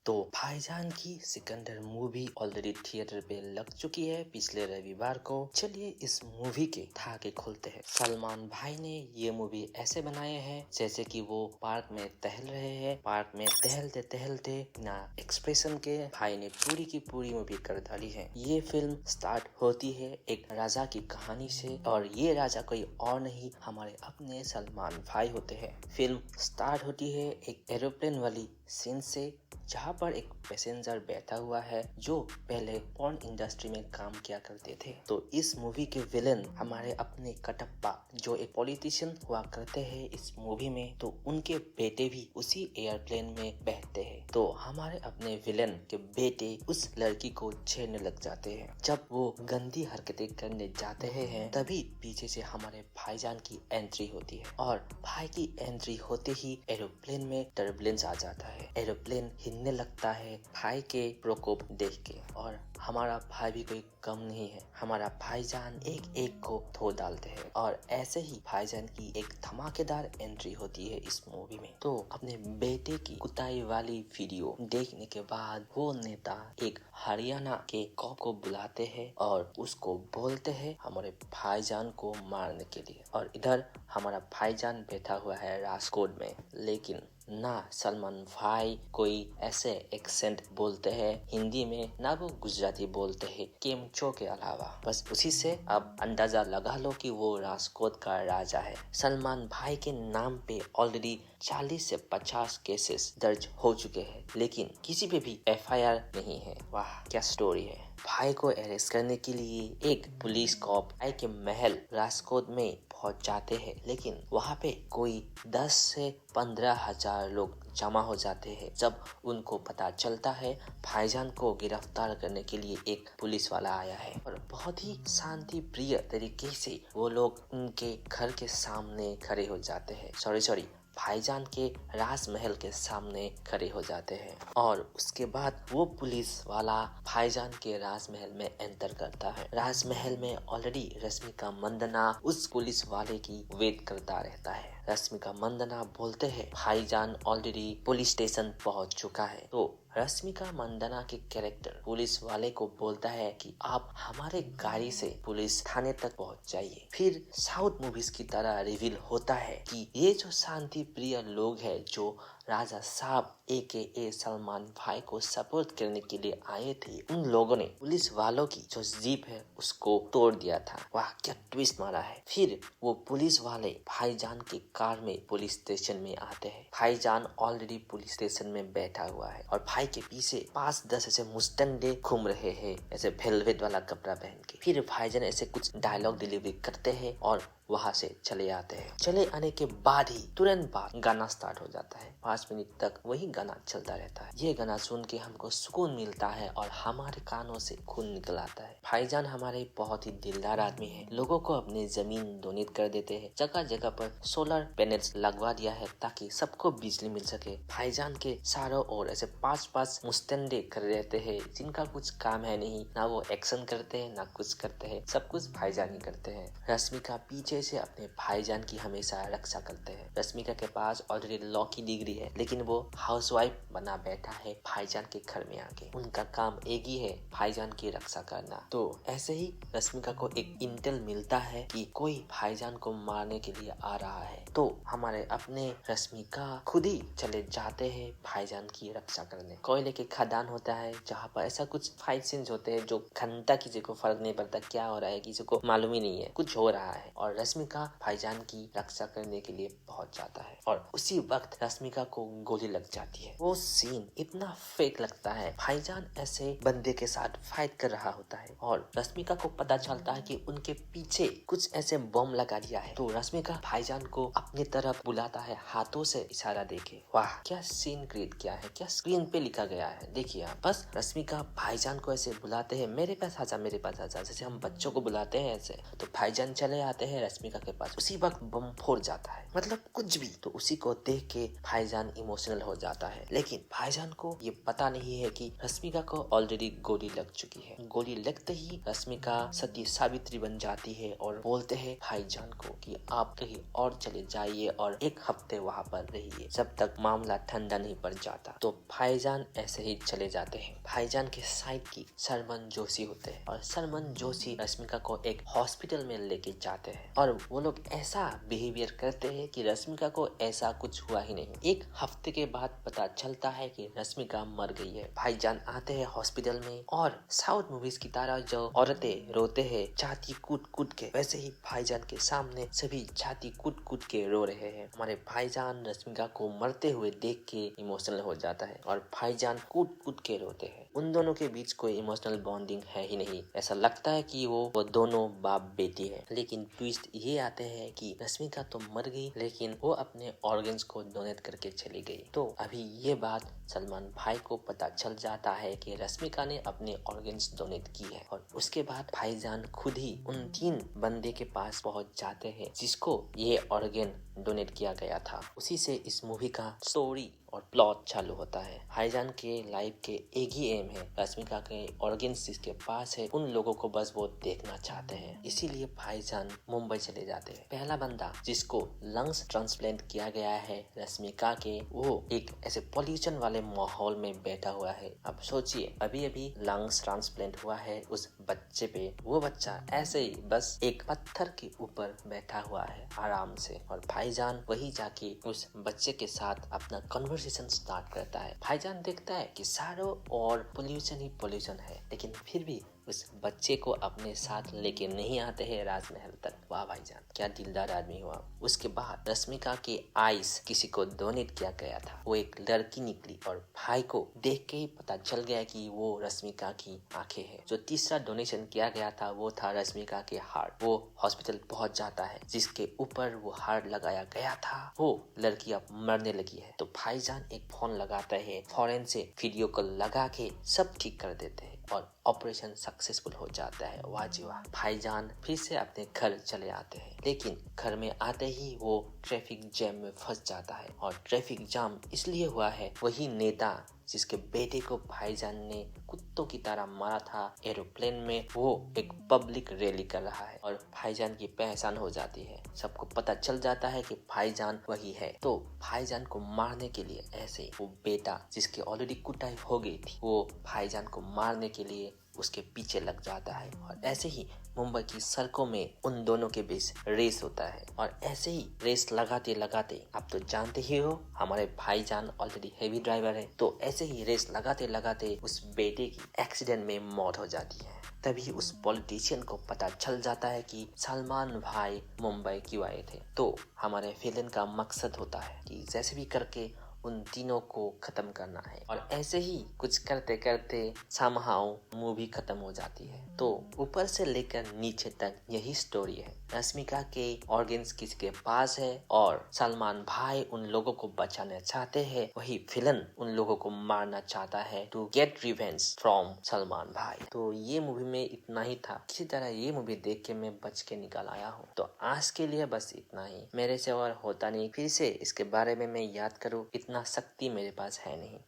तो भाईजान की सिकंदर मूवी ऑलरेडी थिएटर पे लग चुकी है पिछले रविवार को। चलिए इस मूवी के धागे खोलते हैं। सलमान भाई ने ये मूवी ऐसे बनाए हैं जैसे कि वो पार्क में टहल रहे हैं। पार्क में टहलते टहलते ना एक्सप्रेशन के भाई ने पूरी की पूरी मूवी कर डाली है। ये फिल्म स्टार्ट होती है एक राजा की कहानी से और ये राजा कोई और नहीं हमारे अपने सलमान भाई होते हैं। फिल्म स्टार्ट होती है एक एरोप्लेन वाली सीन से जहाँ पर एक पैसेंजर बैठा हुआ है जो पहले पॉर्न इंडस्ट्री में काम किया करते थे। तो इस मूवी के विलन हमारे अपने कटप्पा जो एक पॉलिटिशियन हुआ करते हैं इस मूवी में, तो उनके बेटे भी उसी एयरप्लेन में बैठते हैं। तो हमारे अपने विलन के बेटे उस लड़की को छेड़ने लग जाते हैं। जब वो गंदी हरकतें करने जाते हैं तभी पीछे से हमारे भाईजान की एंट्री होती है और भाई की एंट्री होते ही एरोप्लेन में टर्बुलेंस आ जाता है। एरोप्लेन हिलने लगता है भाई के प्रकोप देख के और हमारा भाई भी कोई कम नहीं है। हमारा भाईजान एक एक को धो डालते हैं और ऐसे ही भाईजान की एक धमाकेदार एंट्री होती है इस मूवी में। तो अपने बेटे की कुटाई वाली वीडियो देखने के बाद वो नेता एक हरियाणा के कॉप को बुलाते हैं और उसको बोलते हैं हमारे भाईजान को मारने के लिए। और इधर हमारा भाईजान बैठा हुआ है राजकोट में, लेकिन ना सलमान भाई कोई ऐसे एक्सेंट बोलते हैं हिंदी में ना वो गुजराती बोलते हैं केमचो के अलावा। बस उसी से अब अंदाजा लगा लो कि वो राजकोट का राजा है। सलमान भाई के नाम पे ऑलरेडी 40 से 50 केसेस दर्ज हो चुके हैं लेकिन किसी पे भी FIR नहीं है। वाह क्या स्टोरी है। भाई को अरेस्ट करने के लिए एक पुलिस कॉप भाई के महल राजकोट में पहुंच जाते हैं, लेकिन वहाँ पे कोई 10 से 15,000 लोग जमा हो जाते हैं। जब उनको पता चलता है भाईजान को गिरफ्तार करने के लिए एक पुलिस वाला आया है और बहुत ही शांति प्रिय तरीके से वो लोग उनके घर के सामने खड़े हो जाते हैं। सॉरी भाईजान के राजमहल के सामने खड़े हो जाते हैं और उसके बाद वो पुलिस वाला भाईजान के राजमहल में एंटर करता है। राजमहल में ऑलरेडी रश्मिका मंदाना उस पुलिस वाले की वेट करता रहता है। रश्मिका मंदाना बोलते हैं भाईजान ऑलरेडी पुलिस स्टेशन पहुंच चुका है। तो रश्मिका मंदाना के कैरेक्टर पुलिस वाले को बोलता है कि आप हमारे गाड़ी से पुलिस थाने तक पहुंच जाइए। फिर साउथ मूवीज की तरह रिवील होता है कि ये जो शांति प्रिय लोग हैं जो राजा साहब AKA सलमान भाई को सपोर्ट करने के लिए आए थे, उन लोगों ने पुलिस वालों की जो जीप है उसको तोड़ दिया था। वाह क्या ट्विस्ट मारा है। फिर वो पुलिस वाले भाईजान की कार में पुलिस स्टेशन में आते हैं। भाईजान ऑलरेडी पुलिस स्टेशन में बैठा हुआ है और भाई के पीछे 5-10 ऐसे मुस्टंडे घूम रहे हैं ऐसे वेलवेट वाला कपड़ा पहन के। फिर भाईजान ऐसे कुछ डायलॉग डिलीवरी करते हैं और वहाँ से चले आते हैं। चले आने के बाद ही तुरंत बाद गाना स्टार्ट हो जाता है। 5 मिनट तक वही गाना चलता रहता है। ये गाना सुन के हमको सुकून मिलता है और हमारे कानों से खून निकल आता है। भाईजान हमारे बहुत ही दिलदार आदमी है। लोगों को अपनी जमीन डोनेट कर देते हैं। जगह जगह पर सोलर पैनल्स लगवा दिया है ताकि सबको बिजली मिल सके। भाईजान के चारों ओर ऐसे 5-5 मुस्तंडे कर रहते हैं जिनका कुछ काम है नहीं, ना वो एक्शन करते हैं ना कुछ करते हैं, सब कुछ भाईजान ही करते हैं। रश्मिका पीछे से अपने भाईजान की हमेशा रक्षा करते हैं। रश्मिका के पास ऑलरेडी लॉ की डिग्री है लेकिन वो हाउसवाइफ बना बैठा है भाईजान के घर में आके। उनका काम एक ही है भाईजान की रक्षा करना। तो ऐसे ही रश्मिका को एक इंटेल मिलता है कि कोई भाईजान को मारने के लिए आ रहा है। तो हमारे अपने रश्मिका खुद ही चले जाते हैं भाईजान की रक्षा करने। कोयले के खदान होता है जहाँ पर ऐसा कुछ फाइट सीन्स होते हैं जो घंटा किसी को फर्क नहीं पड़ता क्या हो रहा है, किसी को मालूम ही नहीं है कुछ हो रहा है और रश्मिका भाईजान की रक्षा करने के लिए पहुंच जाता है और उसी वक्त रश्मिका को गोली लग जाती है। वो सीन इतना फेक लगता है। भाईजान ऐसे बंदे के साथ फाइट कर रहा होता है और रश्मिका को पता चलता है कि उनके पीछे कुछ ऐसे बम लगा दिया है। तो रश्मिका भाईजान को अपनी तरफ बुलाता है हाथों से इशारा देके। वाह क्या सीन क्रिएट किया है, क्या स्क्रीन पे लिखा गया है। देखिए आप बस रश्मिका भाईजान को ऐसे बुलाते हैं मेरे पास आजा मेरे पास आजा, जैसे हम बच्चों को बुलाते हैं ऐसे। तो भाईजान चले आते हैं, रश्मिका के पास उसी वक्त बम फोड़ जाता है, मतलब कुछ भी। तो उसी को देख के भाईजान इमोशनल हो जाता है, लेकिन भाईजान को ये पता नहीं है कि रश्मिका को ऑलरेडी गोली लग चुकी है। गोली लगते ही रश्मिका सती सावित्री बन जाती है और बोलते हैं भाईजान को कि आप कहीं और चले जाइए और एक हफ्ते वहाँ पर रहिए जब तक मामला ठंडा नहीं पड़ जाता। तो भाईजान ऐसे ही चले जाते हैं। भाईजान के साइड की सरमन जोशी होते हैं और सरमन जोशी रश्मिका को एक हॉस्पिटल में लेके जाते हैं और वो लोग ऐसा बिहेवियर करते हैं कि रश्मिका को ऐसा कुछ हुआ ही नहीं। एक हफ्ते के बाद पता चलता है कि रश्मिका मर गई है। भाईजान आते हैं हॉस्पिटल में और साउथ मूवीज की तरह जो औरतें रोते हैं छाती कूट कूट के, वैसे ही भाईजान के सामने सभी छाती कूट कूट के रो रहे हैं। हमारे भाईजान रश्मिका को मरते हुए देख के इमोशनल हो जाता है और भाईजान कूट कूट के रोते हैं। उन दोनों के बीच कोई इमोशनल बॉन्डिंग है ही नहीं। ऐसा लगता है कि वो दोनों बाप बेटी है। लेकिन ट्विस्ट ये आते हैं कि रश्मिका तो मर गई, लेकिन वो अपने ऑर्गन्स को डोनेट करके चली गई। तो अभी ये बात सलमान भाई को पता चल जाता है कि रश्मिका ने अपने ऑर्गन्स डोनेट की है और उसके बाद भाईजान खुद ही उन 3 बंदे के पास पहुंच जाते हैं जिसको ये ऑर्गन डोनेट किया गया था। उसी से इस मूवी का स्टोरी और प्लॉट चालू होता है। भाईजान के लाइफ के एक ही एम है, रश्मिका के ऑर्गन्स जिसके पास है उन लोगों को बस वो देखना चाहते हैं। इसीलिए भाईजान मुंबई चले जाते हैं। पहला बंदा जिसको लंग्स ट्रांसप्लांट किया गया है रश्मिका के, वो एक ऐसे पॉल्यूशन वाले माहौल में बैठा हुआ है। अब सोचिए, अभी अभी लंग्स ट्रांसप्लांट हुआ है उस बच्चे पे, वो बच्चा ऐसे ही बस एक पत्थर के ऊपर बैठा हुआ है आराम से, और भाईजान वही जाके उस बच्चे के साथ अपना कन्वर्सेशन स्टार्ट करता है। भाईजान देखता है कि चारों और पोल्यूशन ही पोल्यूशन है, लेकिन फिर भी उस बच्चे को अपने साथ लेके नहीं आते हैं राजमहल तक। वाह भाईजान, क्या दिलदार आदमी हुआ। उसके बाद रश्मिका के आईज किसी को डोनेट किया गया था, वो एक लड़की निकली और भाई को देख के ही पता चल गया कि वो रश्मिका की आंखें हैं। जो तीसरा डोनेशन किया गया था वो था रश्मिका के हार्ट। वो हॉस्पिटल पहुंच जाता है, जिसके ऊपर वो हार्ट लगाया गया था वो लड़की अब मरने लगी है। तो भाईजान एक फोन लगाता है, फौरन से वीडियो कॉल लगा के सब ठीक कर देते हैं और ऑपरेशन सक्सेसफुल हो जाता है। वाह जी वाह। भाईजान फिर से अपने घर चले आते हैं, लेकिन घर में आते ही वो ट्रैफिक जैम में फंस जाता है। और ट्रैफिक जाम इसलिए हुआ है, वही नेता जिसके बेटे को भाईजान ने कुत्तों की तरह मारा था एरोप्लेन में, वो एक पब्लिक रैली कर रहा है और भाईजान की पहचान हो जाती है। सबको पता चल जाता है कि भाईजान वही है। तो भाईजान को मारने के लिए ऐसे ही वो बेटा जिसकी ऑलरेडी कुटाई हो गई थी, वो भाईजान को मारने के लिए उसके पीछे लग जाता है। और ऐसे ही मुंबई की सड़कों में उन दोनों के बीच रेस होता है और ऐसे ही रेस लगाते लगाते, आप तो जानते ही हो हमारे भाईजान ऑलरेडी हेवी ड्राइवर है, तो ऐसे ही रेस लगाते लगाते उस बेटे की एक्सीडेंट में मौत हो जाती है। तभी उस पॉलिटिशियन को पता चल जाता है कि सलमान भाई मुंबई क्यों आए थे। तो हमारे विलेन का मकसद होता है कि जैसे भी करके उन तीनों को खत्म करना है। और ऐसे ही कुछ करते करते समहाउ मूवी खत्म हो जाती है। तो ऊपर से लेकर नीचे तक यही स्टोरी है। रश्मिका के ऑर्गन्स किसके पास है और सलमान भाई उन लोगों को बचाना चाहते हैं, वही विलन उन लोगों को मारना चाहता है to get revenge from Salman भाई। तो ये मूवी में इतना ही था। किसी तरह ये मूवी देख के मैं बच के निकल आया हूँ। तो आज के लिए बस इतना ही, मेरे से और होता नहीं। फिर से इसके बारे में मैं याद करूँ, इतना शक्ति मेरे पास है नहीं।